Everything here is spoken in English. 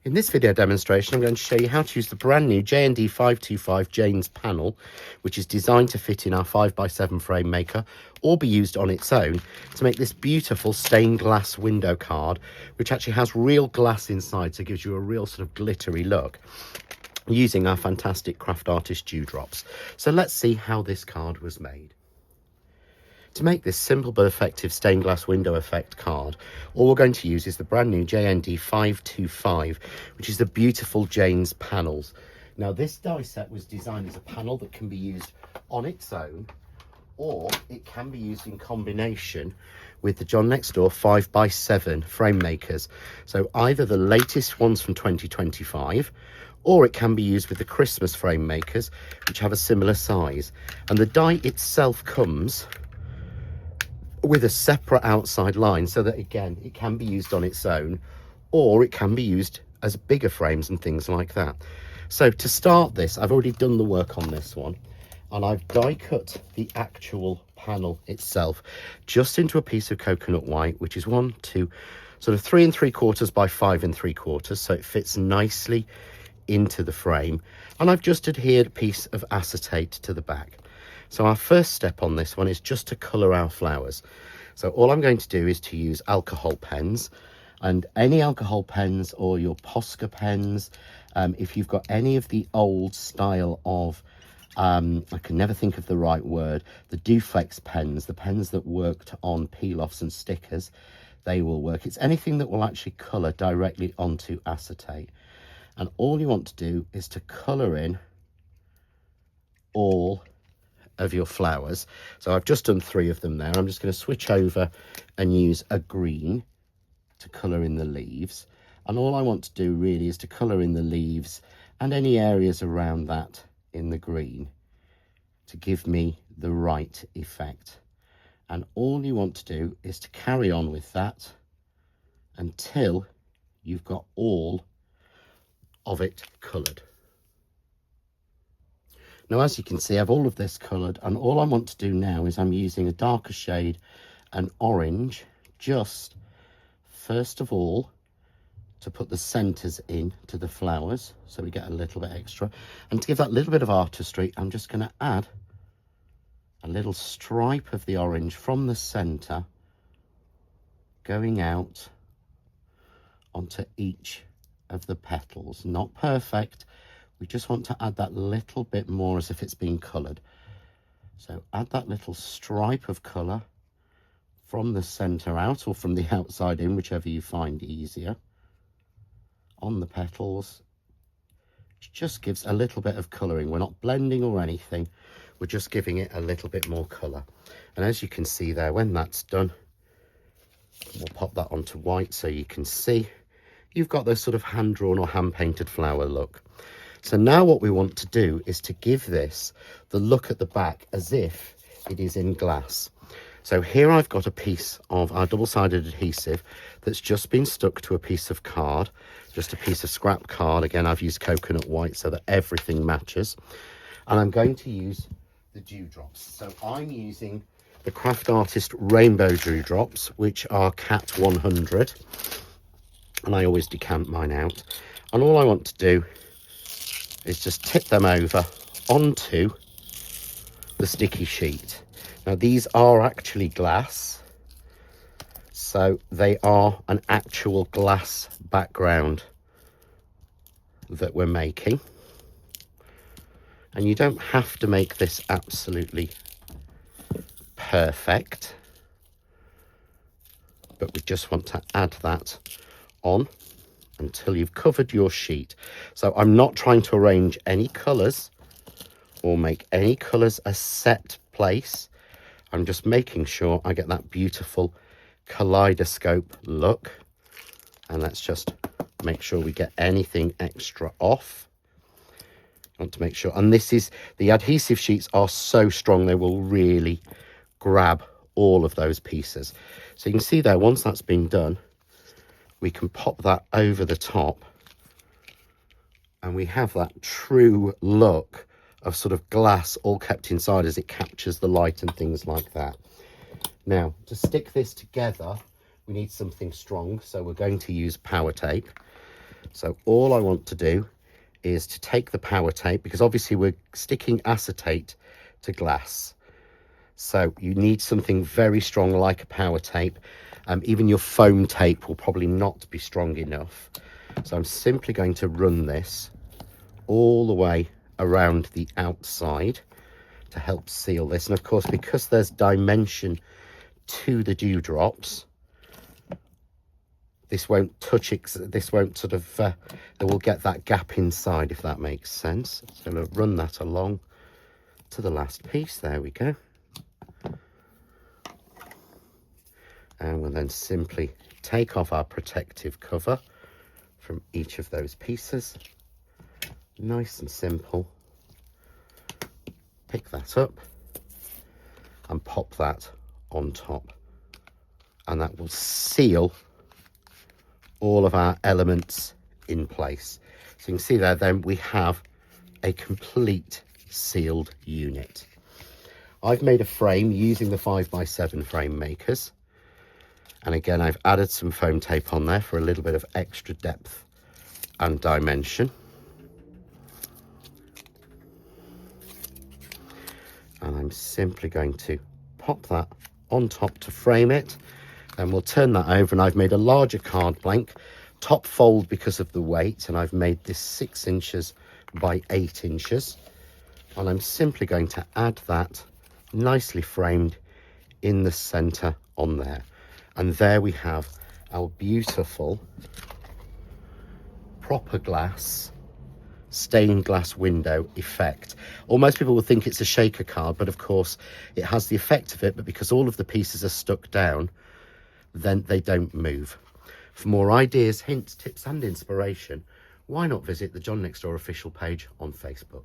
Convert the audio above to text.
In this video demonstration, I'm going to show you how to use the brand new JND525 Jane's panel, which is designed to fit in our 5x7 frame maker or be used on its own to make this beautiful stained glass window card, which actually has real glass inside, so it gives you a real sort of glittery look, using our fantastic craft artist dewdrops. So let's see how this card was made. To make this simple but effective stained glass window effect card, all we're going to use is the brand new JND525, which is the beautiful Jane's panels. Now, this die set was designed as a panel that can be used on its own, or it can be used in combination with the John Next Door 5x7 frame makers. So either the latest ones from 2025, or it can be used with the Christmas frame makers, which have a similar size. And the die itself comes with a separate outside line, so that again it can be used on its own, or it can be used as bigger frames and things like that. So to start this, I've already done the work on this one, and I've die cut the actual panel itself just into a piece of coconut white, which is 3 3/4 by 5 3/4, so it fits nicely into the frame. And I've just adhered a piece of acetate to the back. So our first step on this one is just to colour our flowers. So all I'm going to do is to use alcohol pens, and any alcohol pens or your Posca pens, if you've got any of the old style of, I can never think of the right word, the Duflex pens, the pens that worked on peel-offs and stickers, they will work. It's anything that will actually colour directly onto acetate. And all you want to do is to colour in all of your flowers. So I've just done 3 of them there. I'm just going to switch over and use a green to colour in the leaves. And all I want to do really is to colour in the leaves and any areas around that in the green to give me the right effect. And all you want to do is to carry on with that until you've got all of it coloured. Now, as you can see, I have all of this coloured, and all I want to do now is I'm using a darker shade, an orange, just first of all to put the centres in to the flowers, so we get a little bit extra. And to give that little bit of artistry, I'm just going to add a little stripe of the orange from the centre going out onto each of the petals. Not perfect. We just want to add that little bit more as if it's been coloured. So add that little stripe of colour from the centre out, or from the outside in, whichever you find easier, on the petals. It just gives a little bit of colouring. We're not blending or anything. We're just giving it a little bit more colour. And as you can see there, when that's done, we'll pop that onto white so you can see you've got this sort of hand-drawn or hand-painted flower look. So now what we want to do is to give this the look at the back as if it is in glass. So here I've got a piece of our double-sided adhesive that's just been stuck to a piece of card, just a piece of scrap card. Again, I've used coconut white so that everything matches. And I'm going to use the dewdrops. So I'm using the Craft Artist Rainbow Dewdrops, which are Cat 100. And I always decant mine out. And all I want to do is just tip them over onto the sticky sheet. Now, these are actually glass, so they are an actual glass background that we're making. And you don't have to make this absolutely perfect, but we just want to add that on until you've covered your sheet. So I'm not trying to arrange any colours or make any colours a set place. I'm just making sure I get that beautiful kaleidoscope look. And let's just make sure we get anything extra off. I want to make sure, and this is, the adhesive sheets are so strong they will really grab all of those pieces. So you can see there, once that's been done, we can pop that over the top and we have that true look of sort of glass all kept inside as it captures the light and things like that. Now, to stick this together, we need something strong, so we're going to use power tape. So all I want to do is to take the power tape, because obviously we're sticking acetate to glass. So you need something very strong like a power tape. Even your foam tape will probably not be strong enough. So I'm simply going to run this all the way around the outside to help seal this. And of course, because there's dimension to the dewdrops, this won't touch it, this won't sort of, it will get that gap inside, if that makes sense. So I'm going to run that along to the last piece. There we go. And we'll then simply take off our protective cover from each of those pieces. Nice and simple. Pick that up and pop that on top. And that will seal all of our elements in place. So you can see there then we have a complete sealed unit. I've made a frame using the 5x7 frame makers. And again, I've added some foam tape on there for a little bit of extra depth and dimension. And I'm simply going to pop that on top to frame it. And we'll turn that over, and I've made a larger card blank, top fold because of the weight, and I've made this 6 inches by 8 inches. And I'm simply going to add that nicely framed in the center on there. And there we have our beautiful proper glass stained glass window effect. Almost people will think it's a shaker card, but of course it has the effect of it, but because all of the pieces are stuck down, then they don't move. For more ideas, hints, tips and inspiration, why not visit the John Next Door official page on Facebook.